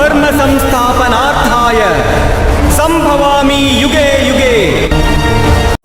धर्म संस्थापनार्थाय संभवामि युगे युगे।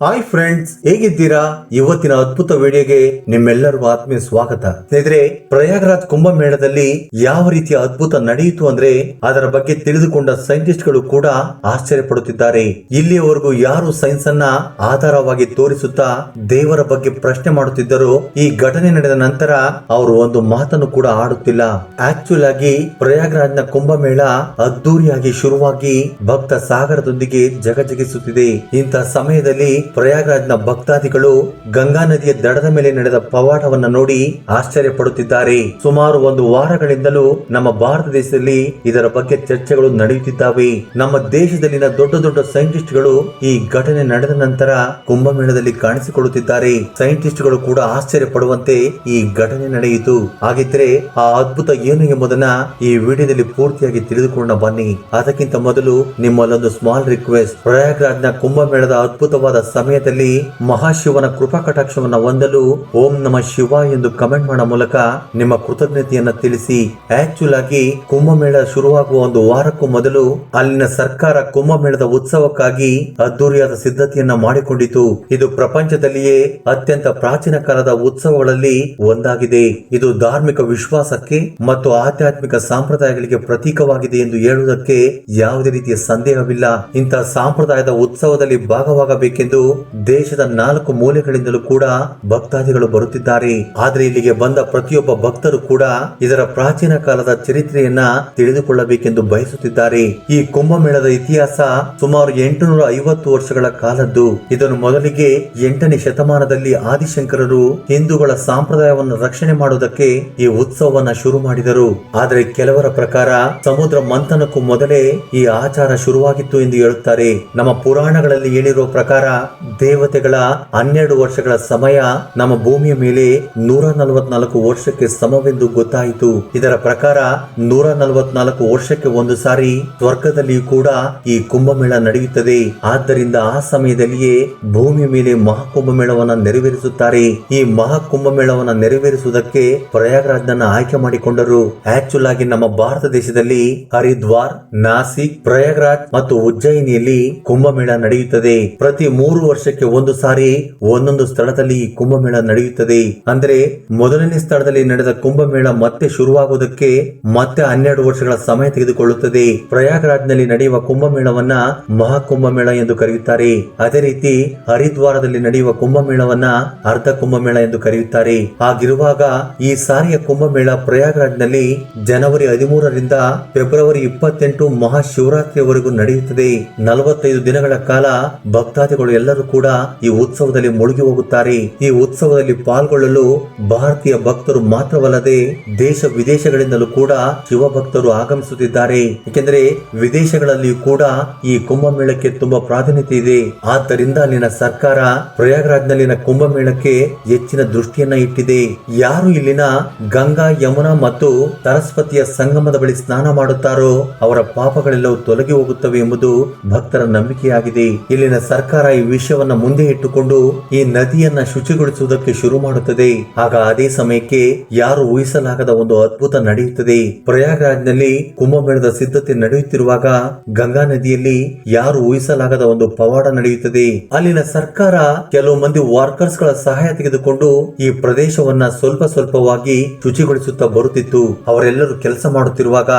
ಹಾಯ್ ಫ್ರೆಂಡ್ಸ್, ಹೇಗಿದ್ದೀರಾ? ಇವತ್ತಿನ ಅದ್ಭುತ ವಿಡಿಯೋಗೆ ನಿಮ್ಮೆಲ್ಲರಿಗೂ ಆತ್ಮೀಯ ಸ್ವಾಗತ. ಸ್ನೇಹಿತರೆ, ಪ್ರಯಾಗ್ರಾಜ್ ಕುಂಭಮೇಳದಲ್ಲಿ ಯಾವ ರೀತಿಯ ಅದ್ಭುತ ನಡೆಯಿತು ಅಂದ್ರೆ ಅದರ ಬಗ್ಗೆ ತಿಳಿದುಕೊಂಡ ಸೈಂಟಿಸ್ಟ್ ಗಳು ಕೂಡ ಆಶ್ಚರ್ಯ ಪಡುತ್ತಿದ್ದಾರೆ. ಇಲ್ಲಿಯವರೆಗೂ ಯಾರು ಸೈನ್ಸ್ ಅನ್ನ ಆಧಾರವಾಗಿ ತೋರಿಸುತ್ತಾ ದೇವರ ಬಗ್ಗೆ ಪ್ರಶ್ನೆ ಮಾಡುತ್ತಿದ್ದರು, ಈ ಘಟನೆ ನಡೆದ ನಂತರ ಅವರು ಒಂದು ಮಾತನ್ನು ಕೂಡ ಆಡುತ್ತಿಲ್ಲ. ಆಕ್ಚುಲ್ ಆಗಿ ಪ್ರಯಾಗ್ರಾಜ್ ನ ಕುಂಭಮೇಳ ಅದ್ದೂರಿಯಾಗಿ ಶುರುವಾಗಿ ಭಕ್ತ ಸಾಗರದೊಂದಿಗೆ ಜಗಜಗಿಸುತ್ತಿದೆ. ಇಂತಹ ಸಮಯದಲ್ಲಿ ಪ್ರಯಾಗ್ರಾಜ್ ನ ಭಕ್ತಾದಿಗಳು ಗಂಗಾ ನದಿಯ ದಡದ ಮೇಲೆ ನಡೆದ ಪವಾಡವನ್ನ ನೋಡಿ ಆಶ್ಚರ್ಯ ಪಡುತ್ತಿದ್ದಾರೆ. ಸುಮಾರು ಒಂದು ವಾರಗಳಿಂದಲೂ ನಮ್ಮ ಭಾರತ ದೇಶದಲ್ಲಿ ಇದರ ಬಗ್ಗೆ ಚರ್ಚೆಗಳು ನಡೆಯುತ್ತಿದ್ದಾವೆ. ನಮ್ಮ ದೇಶದಲ್ಲಿನ ದೊಡ್ಡ ದೊಡ್ಡ ಸೈಂಟಿಸ್ಟ್ ಗಳು ಈ ಘಟನೆ ನಡೆದ ನಂತರ ಕುಂಭಮೇಳದಲ್ಲಿ ಕಾಣಿಸಿಕೊಳ್ಳುತ್ತಿದ್ದಾರೆ. ಸೈಂಟಿಸ್ಟ್ ಗಳು ಕೂಡ ಆಶ್ಚರ್ಯ ಪಡುವಂತೆ ಈ ಘಟನೆ ನಡೆಯಿತು. ಹಾಗಿದ್ರೆ ಆ ಅದ್ಭುತ ಏನು ಎಂಬುದನ್ನ ಈ ವಿಡಿಯೋದಲ್ಲಿ ಪೂರ್ತಿಯಾಗಿ ತಿಳಿದುಕೊಳ್ಳೋಣ ಬನ್ನಿ. ಅದಕ್ಕಿಂತ ಮೊದಲು ನಿಮ್ಮಲ್ಲೊಂದು ಸ್ಮಾಲ್ ರಿಕ್ವೆಸ್ಟ್, ಪ್ರಯಾಗ್ರಾಜ್ ನ ಕುಂಭಮೇಳದ ಅದ್ಭುತವಾದ ಸಮಯದಲ್ಲಿ ಮಹಾಶಿವನ ಕೃಪಾ ಕಟಾಕ್ಷವನ್ನ ಹೊಂದಲು ಓಂ ನಮಃ ಶಿವ ಎಂದು ಕಮೆಂಟ್ ಮಾಡೋ ಮೂಲಕ ನಿಮ್ಮ ಕೃತಜ್ಞತೆಯನ್ನ ತಿಳಿಸಿ. ಆಕ್ಚುಲ್ ಆಗಿ ಕುಂಭಮೇಳ ಶುರುವಾಗುವ ಒಂದು ವಾರಕ್ಕೂ ಮೊದಲು ಅಲ್ಲಿನ ಸರ್ಕಾರ ಕುಂಭಮೇಳದ ಉತ್ಸವಕ್ಕಾಗಿ ಅದ್ದೂರಿಯಾದ ಸಿದ್ಧತೆಯನ್ನ ಮಾಡಿಕೊಂಡಿತು. ಇದು ಪ್ರಪಂಚದಲ್ಲಿಯೇ ಅತ್ಯಂತ ಪ್ರಾಚೀನ ಕಾಲದ ಉತ್ಸವಗಳಲ್ಲಿ ಒಂದಾಗಿದೆ. ಇದು ಧಾರ್ಮಿಕ ವಿಶ್ವಾಸಕ್ಕೆ ಮತ್ತು ಆಧ್ಯಾತ್ಮಿಕ ಸಂಪ್ರದಾಯಗಳಿಗೆ ಪ್ರತೀಕವಾಗಿದೆ ಎಂದು ಹೇಳುವುದಕ್ಕೆ ಯಾವುದೇ ರೀತಿಯ ಸಂದೇಹವಿಲ್ಲ. ಇಂತಹ ಸಂಪ್ರದಾಯದ ಉತ್ಸವದಲ್ಲಿ ಭಾಗವಾಗಬೇಕೆಂದು ದೇಶದ 4 ಮೂಲೆಗಳಿಂದಲೂ ಕೂಡ ಭಕ್ತಾದಿಗಳು ಬರುತ್ತಿದ್ದಾರೆ. ಆದ್ರೆ ಇಲ್ಲಿಗೆ ಬಂದ ಪ್ರತಿಯೊಬ್ಬ ಭಕ್ತರು ಕೂಡ ಇದರ ಪ್ರಾಚೀನ ಕಾಲದ ಚರಿತ್ರೆಯನ್ನ ತಿಳಿದುಕೊಳ್ಳಬೇಕೆಂದು ಬಯಸುತ್ತಿದ್ದಾರೆ. ಈ ಕುಂಭಮೇಳದ ಇತಿಹಾಸ ಸುಮಾರು 850 ವರ್ಷಗಳ ಕಾಲದ್ದು. ಇದನ್ನು ಮೊದಲಿಗೆ 8ನೇ ಶತಮಾನದಲ್ಲಿ ಆದಿಶಂಕರರು ಹಿಂದೂಗಳ ಸಂಪ್ರದಾಯವನ್ನು ರಕ್ಷಣೆ ಮಾಡುವುದಕ್ಕೆ ಈ ಉತ್ಸವವನ್ನ ಶುರು ಮಾಡಿದರು. ಆದರೆ ಕೆಲವರ ಪ್ರಕಾರ ಸಮುದ್ರ ಮಂಥನಕ್ಕೂ ಮೊದಲೇ ಈ ಆಚಾರ ಶುರುವಾಗಿತ್ತು ಎಂದು ಹೇಳುತ್ತಾರೆ. ನಮ್ಮ ಪುರಾಣಗಳಲ್ಲಿ ಹೇಳಿರುವ ಪ್ರಕಾರ ದೇವತೆಗಳ 12 ವರ್ಷಗಳ ಸಮಯ ನಮ್ಮ ಭೂಮಿಯ ಮೇಲೆ 144 ವರ್ಷಕ್ಕೆ ಸಮವೆಂದು ಗೊತ್ತಾಯಿತು. ಇದರ ಪ್ರಕಾರ 144 ವರ್ಷಕ್ಕೆ ಒಂದು ಸಾರಿ ಸ್ವರ್ಗದಲ್ಲಿಯೂ ಕೂಡ ಈ ಕುಂಭಮೇಳ ನಡೆಯುತ್ತದೆ. ಆದ್ದರಿಂದ ಆ ಸಮಯದಲ್ಲಿಯೇ ಭೂಮಿಯ ಮೇಲೆ ಮಹಾಕುಂಭಮೇಳವನ್ನ ನೆರವೇರಿಸುತ್ತಾರೆ. ಈ ಮಹಾಕುಂಭಮೇಳವನ್ನ ನೆರವೇರಿಸುವುದಕ್ಕೆ ಪ್ರಯಾಗ್ರಾಜ್ ನನ್ನ ಆಯ್ಕೆ ಮಾಡಿಕೊಂಡರು. ಆಕ್ಚುಲ್ ಆಗಿ ನಮ್ಮ ಭಾರತ ದೇಶದಲ್ಲಿ ಹರಿದ್ವಾರ್, ನಾಸಿಕ್, ಪ್ರಯಾಗ್ರಾಜ್ ಮತ್ತು ಉಜ್ಜಯಿನಿಯಲ್ಲಿ ಕುಂಭಮೇಳ ನಡೆಯುತ್ತದೆ. ಪ್ರತಿ 3 ವರ್ಷಕ್ಕೆ ಒಂದು ಸಾರಿ ಒಂದೊಂದು ಸ್ಥಳದಲ್ಲಿ ಈ ಕುಂಭಮೇಳ ನಡೆಯುತ್ತದೆ. ಅಂದ್ರೆ ಮೊದಲನೇ ಸ್ಥಳದಲ್ಲಿ ನಡೆದ ಕುಂಭಮೇಳ ಮತ್ತೆ ಶುರುವಾಗುವುದಕ್ಕೆ ಮತ್ತೆ 12 ವರ್ಷಗಳ ಸಮಯ ತೆಗೆದುಕೊಳ್ಳುತ್ತದೆ. ಪ್ರಯಾಗ್ರಾಜ್ ನಲ್ಲಿ ನಡೆಯುವ ಕುಂಭಮೇಳವನ್ನ ಮಹಾಕುಂಭಮೇಳ ಎಂದು ಕರೆಯುತ್ತಾರೆ. ಅದೇ ರೀತಿ ಹರಿದ್ವಾರದಲ್ಲಿ ನಡೆಯುವ ಕುಂಭಮೇಳವನ್ನ ಅರ್ಧ ಕುಂಭಮೇಳ ಎಂದು ಕರೆಯುತ್ತಾರೆ. ಹಾಗಿರುವಾಗ ಈ ಸಾರಿಯ ಕುಂಭಮೇಳ ಪ್ರಯಾಗ್ರಾಜ್ ನಲ್ಲಿ ಜನವರಿ 13ರಿಂದ ಫೆಬ್ರವರಿ 28 ಮಹಾಶಿವರಾತ್ರಿಯವರೆಗೂ ನಡೆಯುತ್ತದೆ. 45 ದಿನಗಳ ಕಾಲ ಭಕ್ತಾದಿಗಳು ಎಲ್ಲರೂ ಕೂಡ ಈ ಉತ್ಸವದಲ್ಲಿ ಮುಳುಗಿ ಹೋಗುತ್ತಾರೆ. ಈ ಉತ್ಸವದಲ್ಲಿ ಪಾಲ್ಗೊಳ್ಳಲು ಭಾರತೀಯ ಭಕ್ತರು ಮಾತ್ರವಲ್ಲದೆ ದೇಶ ವಿದೇಶಗಳಿಂದಲೂ ಕೂಡ ಶಿವ ಭಕ್ತರು ಆಗಮಿಸುತ್ತಿದ್ದಾರೆ. ಏಕೆಂದರೆ ವಿದೇಶಗಳಲ್ಲಿಯೂ ಕೂಡ ಈ ಕುಂಭಮೇಳಕ್ಕೆ ತುಂಬಾ ಪ್ರಾಧಾನ್ಯತೆ ಇದೆ. ಆದ್ದರಿಂದ ಅಲ್ಲಿನ ಸರ್ಕಾರ ಪ್ರಯಾಗ್ರಾಜ್ ನಲ್ಲಿನ ಕುಂಭಮೇಳಕ್ಕೆ ಹೆಚ್ಚಿನ ದೃಷ್ಟಿಯನ್ನ ಇಟ್ಟಿದೆ. ಯಾರು ಇಲ್ಲಿನ ಗಂಗಾ, ಯಮುನಾ ಮತ್ತು ಸರಸ್ವತಿಯ ಸಂಗಮದ ಬಳಿ ಸ್ನಾನ ಮಾಡುತ್ತಾರೋ ಅವರ ಪಾಪಗಳೆಲ್ಲವೂ ತೊಲಗಿ ಹೋಗುತ್ತವೆ ಎಂಬುದು ಭಕ್ತರ ನಂಬಿಕೆಯಾಗಿದೆ. ಇಲ್ಲಿನ ಸರ್ಕಾರ ಈ ವಿಷಯವನ್ನ ಮುಂದೆ ಇಟ್ಟುಕೊಂಡು ಈ ನದಿಯನ್ನ ಶುಚಿಗೊಳಿಸುವುದಕ್ಕೆ ಶುರು ಮಾಡುತ್ತದೆ. ಆಗ ಅದೇ ಸಮಯಕ್ಕೆ ಯಾರು ಊಹಿಸಲಾಗದ ಒಂದು ಅದ್ಭುತ ನಡೆಯುತ್ತದೆ. ಪ್ರಯಾಗ್ರಾಜ್ ನಲ್ಲಿ ಕುಂಭಮೇಳದ ಸಿದ್ಧತೆ ನಡೆಯುತ್ತಿರುವಾಗ ಗಂಗಾ ನದಿಯಲ್ಲಿ ಯಾರು ಊಹಿಸಲಾಗದ ಒಂದು ಪವಾಡ ನಡೆಯುತ್ತದೆ. ಅಲ್ಲಿನ ಸರ್ಕಾರ ಕೆಲವು ಮಂದಿ ವರ್ಕರ್ಸ್ ಗಳ ಸಹಾಯ ತೆಗೆದುಕೊಂಡು ಈ ಪ್ರದೇಶವನ್ನ ಸ್ವಲ್ಪ ಸ್ವಲ್ಪವಾಗಿ ಶುಚಿಗೊಳಿಸುತ್ತಾ ಬರುತ್ತಿತ್ತು. ಅವರೆಲ್ಲರೂ ಕೆಲಸ ಮಾಡುತ್ತಿರುವಾಗ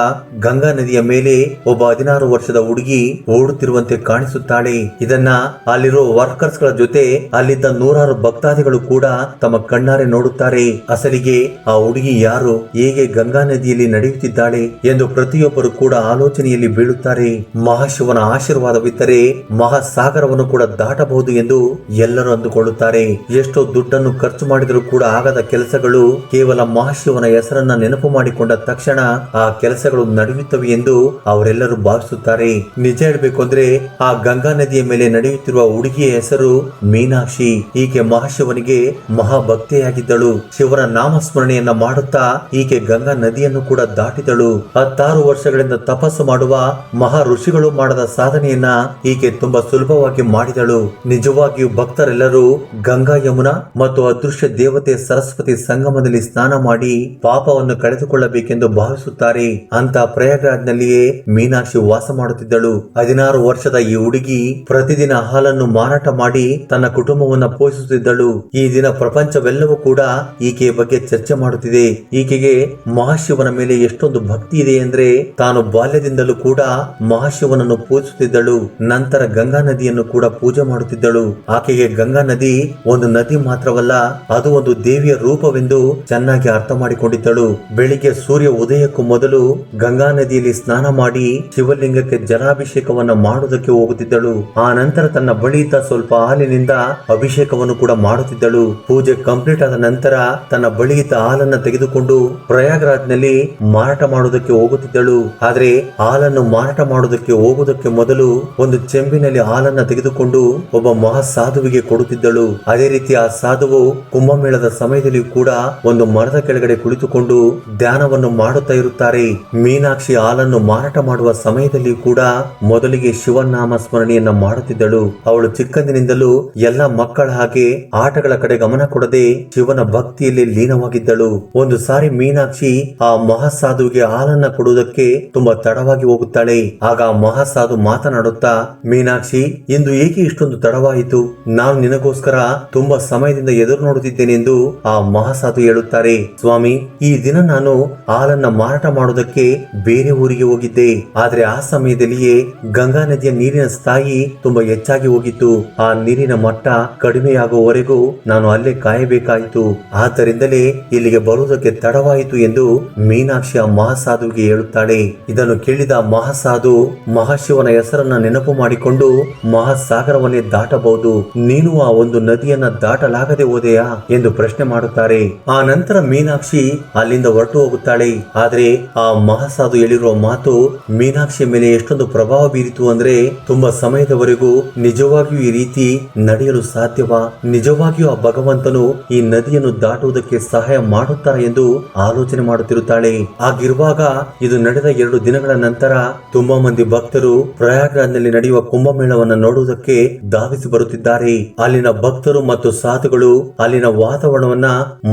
ಗಂಗಾ ನದಿಯ ಮೇಲೆ ಒಬ್ಬ 16 ವರ್ಷದ ಹುಡುಗಿ ಓಡುತ್ತಿರುವಂತೆ ಕಾಣಿಸುತ್ತಾಳೆ. ಇದನ್ನ ಅಲ್ಲಿರೋ ವರ್ಕರ್ಸ್ ಗಳ ಜೊತೆ ಅಲ್ಲಿದ್ದ 100 ಭಕ್ತಾದಿಗಳು ಕೂಡ ತಮ್ಮ ಕಣ್ಣಾರೆ ನೋಡುತ್ತಾರೆ. ಅಸಲಿಗೆ ಆ ಹುಡುಗಿ ಯಾರು, ಹೇಗೆ ಗಂಗಾ ನದಿಯಲ್ಲಿ ನಡೆಯುತ್ತಿದ್ದಾಳೆ ಎಂದು ಪ್ರತಿಯೊಬ್ಬರು ಕೂಡ ಆಲೋಚನೆಯಲ್ಲಿ ಬೀಳುತ್ತಾರೆ. ಮಹಾಶಿವನ ಆಶೀರ್ವಾದವಿದ್ದರೆ ಮಹಾಸಾಗರವನ್ನು ಕೂಡ ದಾಟಬಹುದು ಎಂದು ಎಲ್ಲರೂ ಅಂದುಕೊಳ್ಳುತ್ತಾರೆ. ಎಷ್ಟೋ ದುಡ್ಡನ್ನು ಖರ್ಚು ಮಾಡಿದರೂ ಕೂಡ ಆಗದ ಕೆಲಸಗಳು ಕೇವಲ ಮಹಾಶಿವನ ಹೆಸರನ್ನ ನೆನಪು ಮಾಡಿಕೊಂಡ ತಕ್ಷಣ ಆ ಕೆಲಸಗಳು ನಡೆಯುತ್ತವೆ ಎಂದು ಅವರೆಲ್ಲರೂ ಭಾವಿಸುತ್ತಾರೆ. ನಿಜ ಹೇಳಬೇಕು ಅಂದ್ರೆ ಆ ಗಂಗಾ ನದಿಯ ಮೇಲೆ ನಡೆಯುತ್ತಿರುವ ಹುಡುಗಿ ಹುಡುಗಿಯ ಹೆಸರು ಮೀನಾಕ್ಷಿ. ಈಕೆ ಮಹಾಶಿವನಿಗೆ ಮಹಾಭಕ್ತೆಯಾಗಿದ್ದಳು. ಶಿವನ ನಾಮಸ್ಮರಣೆಯನ್ನ ಮಾಡುತ್ತಾ ಈಕೆ ಗಂಗಾ ನದಿಯನ್ನು ಕೂಡ ದಾಟಿದಳು. 16 ವರ್ಷಗಳಿಂದ ತಪಸ್ಸು ಮಾಡುವ ಮಹಾ ಋಷಿಗಳು ಮಾಡದ ಸಾಧನೆಯನ್ನ ಈಕೆ ತುಂಬಾ ಸುಲಭವಾಗಿ ಮಾಡಿದಳು. ನಿಜವಾಗಿಯೂ ಭಕ್ತರೆಲ್ಲರೂ ಗಂಗಾ, ಯಮುನಾ ಮತ್ತು ಅದೃಶ್ಯ ದೇವತೆ ಸರಸ್ವತಿ ಸಂಗಮದಲ್ಲಿ ಸ್ನಾನ ಮಾಡಿ ಪಾಪವನ್ನು ಕಳೆದುಕೊಳ್ಳಬೇಕೆಂದು ಭಾವಿಸುತ್ತಾರೆ. ಅಂತ ಪ್ರಯಾಗ್ರಾಜ್ನಲ್ಲಿಯೇ ಮೀನಾಕ್ಷಿ ವಾಸ ಮಾಡುತ್ತಿದ್ದಳು. 16 ವರ್ಷದ ಈ ಹುಡುಗಿ ಪ್ರತಿದಿನ ಹಾಲನ್ನು ಮಾರಾಟ ಮಾಡಿ ತನ್ನ ಕುಟುಂಬವನ್ನ ಪೋಷಿಸುತ್ತಿದ್ದಳು. ಈ ದಿನ ಪ್ರಪಂಚವೆಲ್ಲವೂ ಕೂಡ ಈಕೆಯ ಬಗ್ಗೆ ಚರ್ಚೆ ಮಾಡುತ್ತಿದೆ. ಈಕೆಗೆ ಮಹಾಶಿವನ ಮೇಲೆ ಎಷ್ಟೊಂದು ಭಕ್ತಿ ಇದೆ ಅಂದ್ರೆ ತಾನು ಬಾಲ್ಯದಿಂದಲೂ ಕೂಡ ಮಹಾಶಿವನನ್ನು ಪೂಜಿಸುತ್ತಿದ್ದಳು. ನಂತರ ಗಂಗಾ ನದಿಯನ್ನು ಕೂಡ ಪೂಜೆ ಮಾಡುತ್ತಿದ್ದಳು. ಆಕೆಗೆ ಗಂಗಾ ನದಿ ಒಂದು ನದಿ ಮಾತ್ರವಲ್ಲ, ಅದು ಒಂದು ದೇವಿಯ ರೂಪವೆಂದು ಚೆನ್ನಾಗಿ ಅರ್ಥ ಮಾಡಿಕೊಂಡಿದ್ದಳು. ಬೆಳಿಗ್ಗೆ ಸೂರ್ಯ ಉದಯಕ್ಕೂ ಮೊದಲು ಗಂಗಾ ನದಿಯಲ್ಲಿ ಸ್ನಾನ ಮಾಡಿ ಶಿವಲಿಂಗಕ್ಕೆ ಜಲಾಭಿಷೇಕವನ್ನ ಮಾಡುವುದಕ್ಕೆ ಹೋಗುತ್ತಿದ್ದಳು. ಆ ನಂತರ ತನ್ನ ಬಳಿ ಇದ್ದ ಸ್ವಲ್ಪ ಹಾಲಿನಿಂದ ಅಭಿಷೇಕವನ್ನು ಕೂಡ ಮಾಡುತ್ತಿದ್ದಳು. ಪೂಜೆ ಕಂಪ್ಲೀಟ್ ಆದ ನಂತರ ತನ್ನ ಬಳಿ ಇದ್ದ ಹಾಲನ್ನ ತೆಗೆದುಕೊಂಡು ಪ್ರಯಾಗ್ರಾಜ್ನಲ್ಲಿ ಮಾರಾಟ ಮಾಡುವುದಕ್ಕೆ ಹೋಗುತ್ತಿದ್ದಳು. ಆದ್ರೆ ಹಾಲನ್ನು ಮಾರಾಟ ಮಾಡುವುದಕ್ಕೆ ಹೋಗುವುದಕ್ಕೆ ಮೊದಲು ಒಂದು ಚೆಂಬಿನಲ್ಲಿ ಹಾಲನ್ನ ತೆಗೆದುಕೊಂಡು ಒಬ್ಬ ಮಹಾ ಸಾಧುವಿಗೆ ಕೊಡುತ್ತಿದ್ದಳು. ಅದೇ ರೀತಿ ಆ ಸಾಧುವು ಕುಂಭಮೇಳದ ಸಮಯದಲ್ಲಿ ಕೂಡ ಒಂದು ಮರದ ಕೆಳಗಡೆ ಕುಳಿತುಕೊಂಡು ಧ್ಯಾನವನ್ನು ಮಾಡುತ್ತಾ ಇರುತ್ತಾರೆ. ಮೀನಾಕ್ಷಿ ಹಾಲನ್ನು ಮಾರಾಟ ಮಾಡುವ ಸಮಯದಲ್ಲಿ ಕೂಡ ಮೊದಲಿಗೆ ಶಿವನಾಮ ಸ್ಮರಣೆಯನ್ನ ಮಾಡುತ್ತಿದ್ದಳು. ಅವಳು ಚಿಕ್ಕಂದಿನಿಂದಲೂ ಎಲ್ಲ ಮಕ್ಕಳ ಹಾಗೆ ಆಟಗಳ ಕಡೆ ಗಮನ ಕೊಡದೆ ಶಿವನ ಭಕ್ತಿಯಲ್ಲಿ ಲೀನವಾಗಿದ್ದಳು. ಒಂದು ಸಾರಿ ಮೀನಾಕ್ಷಿ ಆ ಮಹಾಸಾಧುವಿಗೆ ಹಾಲನ್ನ ಕೊಡುವುದಕ್ಕೆ ತುಂಬಾ ತಡವಾಗಿ ಹೋಗುತ್ತಾಳೆ. ಆಗ ಆ ಮಹಾಸಾಧು ಮಾತನಾಡುತ್ತಾ, ಮೀನಾಕ್ಷಿ, ಇಂದು ಏಕೆ ಇಷ್ಟೊಂದು ತಡವಾಯಿತು? ನಾನು ನಿನಗೋಸ್ಕರ ತುಂಬಾ ಸಮಯದಿಂದ ಎದುರು ನೋಡುತ್ತಿದ್ದೇನೆ ಎಂದು ಆ ಮಹಾಸಾಧು ಹೇಳುತ್ತಾರೆ. ಸ್ವಾಮಿ, ಈ ದಿನ ನಾನು ಹಾಲನ್ನ ಮಾರಾಟ ಮಾಡುವುದಕ್ಕೆ ಬೇರೆ ಊರಿಗೆ ಹೋಗಿದ್ದೆ. ಆದ್ರೆ ಆ ಸಮಯದಲ್ಲಿಯೇ ಗಂಗಾ ನದಿಯ ನೀರಿನ ಸ್ಥಾಯಿ ತುಂಬಾ ಹೆಚ್ಚಾಗಿ ಹೋಗಿತ್ತು. ಆ ನೀರಿನ ಮಟ್ಟ ಕಡಿಮೆಯಾಗುವವರೆಗೂ ನಾನು ಅಲ್ಲೇ ಕಾಯಬೇಕಾಯಿತು. ಆದ್ದರಿಂದಲೇ ಇಲ್ಲಿಗೆ ಬರುವುದಕ್ಕೆ ತಡವಾಯಿತು ಎಂದು ಮೀನಾಕ್ಷಿ ಆ ಮಹಾಸಾಧುವಿಗೆ ಹೇಳುತ್ತಾಳೆ. ಇದನ್ನು ಕೇಳಿದ ಮಹಾಸಾಧು ಮಹಾಶಿವನ ಹೆಸರನ್ನ ನೆನಪು ಮಾಡಿಕೊಂಡು ಮಹಾಸಾಗರವನ್ನೇ ದಾಟಬಹುದು, ನೀನು ಆ ಒಂದು ನದಿಯನ್ನ ದಾಟಲಾಗದೆ ಹೋದೆಯಾ ಎಂದು ಪ್ರಶ್ನೆ ಮಾಡುತ್ತಾರೆ. ಆ ನಂತರ ಮೀನಾಕ್ಷಿ ಅಲ್ಲಿಂದ ಹೊರಟು ಹೋಗುತ್ತಾಳೆ. ಆದ್ರೆ ಆ ಮಹಾಸಾಧು ಹೇಳಿರುವ ಮಾತು ಮೀನಾಕ್ಷಿಯ ಮೇಲೆ ಎಷ್ಟೊಂದು ಪ್ರಭಾವ ಬೀರಿತು ಅಂದ್ರೆ ತುಂಬಾ ಸಮಯದವರೆಗೂ ನಿಜವಾಗಿಯೂ ಈ ರೀತಿ ನಡೆಯಲು ಸಾಧ್ಯವಾ? ನಿಜವಾಗಿಯೂ ಆ ಭಗವಂತನು ಈ ನದಿಯನ್ನು ದಾಟುವುದಕ್ಕೆ ಸಹಾಯ ಮಾಡುತ್ತಾರೆ ಎಂದು ಆಲೋಚನೆ ಮಾಡುತ್ತಿರುತ್ತಾಳೆ. ಆಗಿರುವಾಗ ಇದು ನಡೆದ 2 ದಿನಗಳ ನಂತರ ತುಂಬಾ ಮಂದಿ ಭಕ್ತರು ಪ್ರಯಾಗ್ರಾಜ್ನಲ್ಲಿ ನಡೆಯುವ ಕುಂಭಮೇಳವನ್ನು ನೋಡುವುದಕ್ಕೆ ಧಾವಿಸಿ ಬರುತ್ತಿದ್ದಾರೆ. ಅಲ್ಲಿನ ಭಕ್ತರು ಮತ್ತು ಸಾಧುಗಳು ಅಲ್ಲಿನ ವಾತಾವರಣವನ್ನ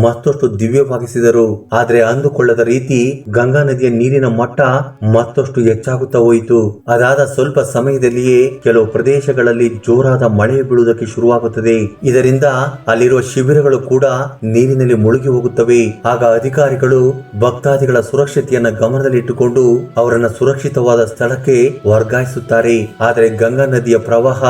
ಮತ್ತಷ್ಟು ದಿವ್ಯವಾಗಿಸಿದರು. ಆದ್ರೆ ಅಂದುಕೊಳ್ಳದ ರೀತಿ ಗಂಗಾ ನದಿಯ ನೀರಿನ ಮಟ್ಟ ಮತ್ತಷ್ಟು ಹೆಚ್ಚಾಗುತ್ತಾ ಹೋಯಿತು. ಅದಾದ ಸ್ವಲ್ಪ ಸಮಯದಲ್ಲಿಯೇ ಕೆಲವು ಪ್ರದೇಶಗಳಲ್ಲಿ ಜೋರಾದ ಮಳೆ ಬೀಳುವುದಕ್ಕೆ ಶುರುವಾಗುತ್ತದೆ. ಇದರಿಂದ ಅಲ್ಲಿರುವ ಶಿಬಿರಗಳು ಕೂಡ ನೀರಿನಲ್ಲಿ ಮುಳುಗಿ ಹೋಗುತ್ತವೆ. ಆಗ ಅಧಿಕಾರಿಗಳು ಭಕ್ತಾದಿಗಳ ಸುರಕ್ಷತೆಯನ್ನ ಗಮನದಲ್ಲಿಟ್ಟುಕೊಂಡು ಅವರನ್ನ ಸುರಕ್ಷಿತವಾದ ಸ್ಥಳಕ್ಕೆ ವರ್ಗಾಯಿಸುತ್ತಾರೆ. ಆದರೆ ಗಂಗಾ ನದಿಯ ಪ್ರವಾಹ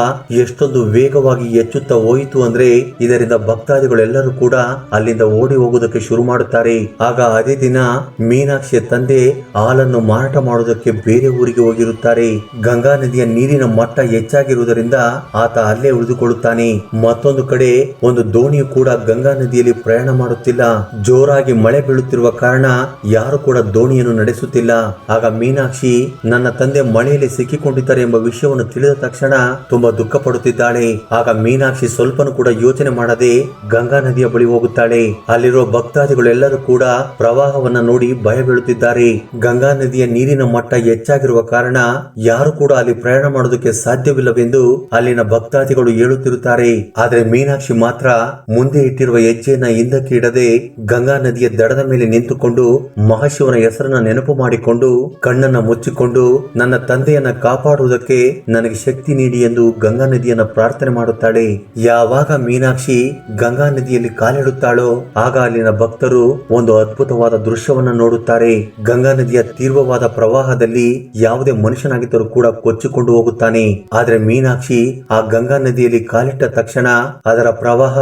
ಎಷ್ಟೊಂದು ವೇಗವಾಗಿ ಹೆಚ್ಚುತ್ತಾ ಹೋಯಿತು ಅಂದ್ರೆ ಇದರಿಂದ ಭಕ್ತಾದಿಗಳೆಲ್ಲರೂ ಕೂಡ ಅಲ್ಲಿಂದ ಓಡಿ ಹೋಗುವುದಕ್ಕೆ ಶುರು ಮಾಡುತ್ತಾರೆ. ಆಗ ಅದೇ ದಿನ ಮೀನಾಕ್ಷಿಯ ತಂದೆ ಹಾಲನ್ನು ಮಾರಾಟ ಮಾಡುವುದಕ್ಕೆ ಬೇರೆ ಊರಿಗೆ ಹೋಗಿರುತ್ತಾರೆ. ಗಂಗಾ ನದಿಯ ನೀರಿನ ಮಟ್ಟ ಹೆಚ್ಚಾಗಿರುವುದರಿಂದ ಆತ ಅಲ್ಲೇ ಉಳಿದುಕೊಳ್ಳುತ್ತಾನೆ. ಮತ್ತೊಂದು ಕಡೆ ಒಂದು ದೋಣಿಯು ಕೂಡ ಗಂಗಾ ನದಿಯಲ್ಲಿ ಪ್ರಯಾಣ ಮಾಡುತ್ತಿಲ್ಲ. ಜೋರಾಗಿ ಮಳೆ ಬೀಳುತ್ತಿರುವ ಕಾರಣ ಯಾರು ಕೂಡ ದೋಣಿಯನ್ನು ನಡೆಸುತ್ತಿಲ್ಲ. ಆಗ ಮೀನಾಕ್ಷಿ ನನ್ನ ತಂದೆ ಮಳೆಯಲ್ಲಿ ಸಿಕ್ಕಿಕೊಂಡಿದ್ದಾರೆ ಎಂಬ ವಿಷಯವನ್ನು ತಿಳಿದ ತಕ್ಷಣ ತುಂಬಾ ದುಃಖ ಪಡುತ್ತಿದ್ದಾಳೆ. ಆಗ ಮೀನಾಕ್ಷಿ ಸ್ವಲ್ಪನೂ ಕೂಡ ಯೋಚನೆ ಮಾಡದೆ ಗಂಗಾ ನದಿಯ ಬಳಿ ಹೋಗುತ್ತಾಳೆ. ಅಲ್ಲಿರುವ ಭಕ್ತಾದಿಗಳೆಲ್ಲರೂ ಕೂಡ ಪ್ರವಾಹವನ್ನ ನೋಡಿ ಭಯ ಬೀಳುತ್ತಿದ್ದಾರೆ. ಗಂಗಾ ನದಿಯ ನೀರಿನ ಮಟ್ಟ ಹೆಚ್ಚಾಗಿರುವ ಕಾರಣ ಯಾರು ಕೂಡ ಅಲ್ಲಿ ಪ್ರಯಾಣ ಮಾಡೋದಕ್ಕೆ ಸಾಧ್ಯವಿಲ್ಲವೆಂದು ಅಲ್ಲಿನ ಭಕ್ತಾದಿಗಳು ಹೇಳುತ್ತಿರುತ್ತಾರೆ. ಆದ್ರೆ ಮೀನಾಕ್ಷಿ ಮಾತ್ರ ಮುಂದೆ ಇಟ್ಟಿರುವ ಹೆಜ್ಜೆಯನ್ನ ಹಿಂದಕ್ಕೆ ಇಡದೆ ಗಂಗಾ ನದಿಯ ದಡದ ಮೇಲೆ ನಿಂತುಕೊಂಡು ಮಹಾಶಿವನ ಹೆಸರನ್ನ ನೆನಪು ಮಾಡಿಕೊಂಡು ಕಣ್ಣನ್ನ ಮುಚ್ಚಿಕೊಂಡು ನನ್ನ ತಂದೆಯನ್ನ ಕಾಪಾಡುವುದಕ್ಕೆ ನನಗೆ ಶಕ್ತಿ ನೀಡಿ ಎಂದು ಗಂಗಾ ನದಿಯನ್ನ ಪ್ರಾರ್ಥನೆ ಮಾಡುತ್ತಾಳೆ. ಯಾವಾಗ ಮೀನಾಕ್ಷಿ ಗಂಗಾ ನದಿಯಲ್ಲಿ ಕಾಲಿಡುತ್ತಾಳೋ ಆಗ ಅಲ್ಲಿನ ಭಕ್ತರು ಒಂದು ಅದ್ಭುತವಾದ ದೃಶ್ಯವನ್ನ ನೋಡುತ್ತಾರೆ. ಗಂಗಾ ನದಿಯ ತೀವ್ರವಾದ ಪ್ರವಾಹದಲ್ಲಿ ಯಾವುದೇ ಮನುಷ್ಯನಾಗಿದ್ದರೂ ಕೂಡ ಕೊಚ್ಚಿಕೊಂಡು ಹೋಗುತ್ತಾನೆ. ಆದ್ರೆ ಮೀನಾಕ್ಷಿ ಆ ಗಂಗಾ ನದಿಯಲ್ಲಿ ಕಾಲಿಟ್ಟ ತಕ್ಷಣ ಅದರ ಪ್ರವಾಹ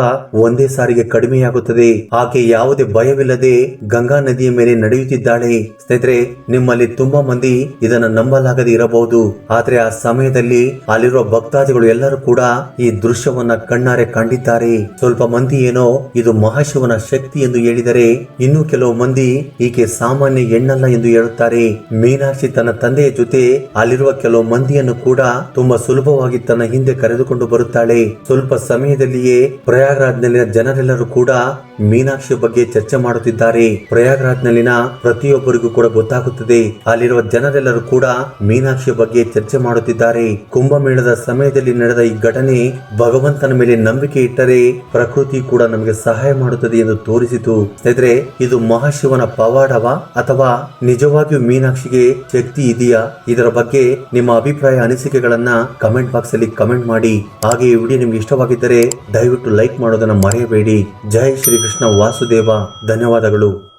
ಒಂದೇ ಸಾರಿಗೆ ಕಡಿಮೆಯಾಗುತ್ತದೆ. ಆಕೆ ಯಾವುದೇ ಭಯವಿಲ್ಲದೆ ಗಂಗಾ ನದಿಯ ಮೇಲೆ ನಡೆಯುತ್ತಿದ್ದಾಳೆ. ಸ್ನೇಹಿತರೆ, ನಿಮ್ಮಲ್ಲಿ ತುಂಬಾ ಮಂದಿ ಇದನ್ನ ನಂಬಲಾಗದೆ ಇರಬಹುದು. ಆದ್ರೆ ಆ ಸಮಯದಲ್ಲಿ ಅಲ್ಲಿರುವ ಭಕ್ತಾದಿಗಳು ಎಲ್ಲರೂ ಕೂಡ ಈ ದೃಶ್ಯವನ್ನ ಕಣ್ಣಾರೆ ಕಂಡಿದ್ದಾರೆ. ಸ್ವಲ್ಪ ಮಂದಿ ಏನೋ ಇದು ಮಹಾಶಿವನ ಶಕ್ತಿ ಎಂದು ಹೇಳಿದರೆ, ಇನ್ನು ಕೆಲವು ಮಂದಿ ಈಕೆ ಸಾಮಾನ್ಯ ಹೆಣ್ಣಲ್ಲ ಎಂದು ಹೇಳುತ್ತಾರೆ. ಮೀನಾಕ್ಷಿ ತನ್ನ ತಂದೆಯ ಜೊತೆ ಅಲ್ಲಿರುವ ಕೆಲವು ಮಂದಿಯನ್ನು ಕೂಡ ತುಂಬಾ ಸುಲಭವಾಗಿ ತನ್ನ ಹಿಂದೆ ಕರೆದು ನಡೆದುಕೊಂಡು ಬರುತ್ತಾಳೆ. ಸ್ವಲ್ಪ ಸಮಯದಲ್ಲಿಯೇ ಪ್ರಯಾಗ್ರಾಜ್ನಲ್ಲಿನ ಜನರೆಲ್ಲರೂ ಕೂಡ ಮೀನಾಕ್ಷಿ ಬಗ್ಗೆ ಚರ್ಚೆ ಮಾಡುತ್ತಿದ್ದಾರೆ. ಪ್ರಯಾಗ್ರಾಜ್ನಲ್ಲಿನ ಪ್ರತಿಯೊಬ್ಬರಿಗೂ ಕೂಡ ಗೊತ್ತಾಗುತ್ತದೆ, ಅಲ್ಲಿರುವ ಜನರೆಲ್ಲರೂ ಕೂಡ ಮೀನಾಕ್ಷಿ ಬಗ್ಗೆ ಚರ್ಚೆ ಮಾಡುತ್ತಿದ್ದಾರೆ. ಕುಂಭಮೇಳದ ಸಮಯದಲ್ಲಿ ನಡೆದ ಈ ಘಟನೆ ಭಗವಂತನ ಮೇಲೆ ನಂಬಿಕೆ ಇಟ್ಟರೆ ಪ್ರಕೃತಿ ಕೂಡ ನಮಗೆ ಸಹಾಯ ಮಾಡುತ್ತದೆ ಎಂದು ತೋರಿಸಿತು. ಸ್ನೇಹಿತರೆ, ಇದು ಮಹಾಶಿವನ ಪವಾಡವಾ ಅಥವಾ ನಿಜವಾಗಿಯೂ ಮೀನಾಕ್ಷಿಗೆ ಶಕ್ತಿ ಇದೆಯಾ? ಇದರ ಬಗ್ಗೆ ನಿಮ್ಮ ಅಭಿಪ್ರಾಯ ಅನಿಸಿಕೆಗಳನ್ನ ಕಮೆಂಟ್ ಬಾಕ್ಸ್ ಅಲ್ಲಿ ಕಮೆಂಟ್ ಮಾಡಿ. ಹಾಗೆ ಈ ವಿಡಿಯೋ ನಿಮ್ಗೆ ಇಷ್ಟವಾಗಿದ್ದರೆ ದಯವಿಟ್ಟು ಲೈಕ್ ಮಾಡೋದನ್ನ ಮರೆಯಬೇಡಿ. ಜೈ ಶ್ರೀ ಕೃಷ್ಣ ವಾಸುದೇವ. ಧನ್ಯವಾದಗಳು.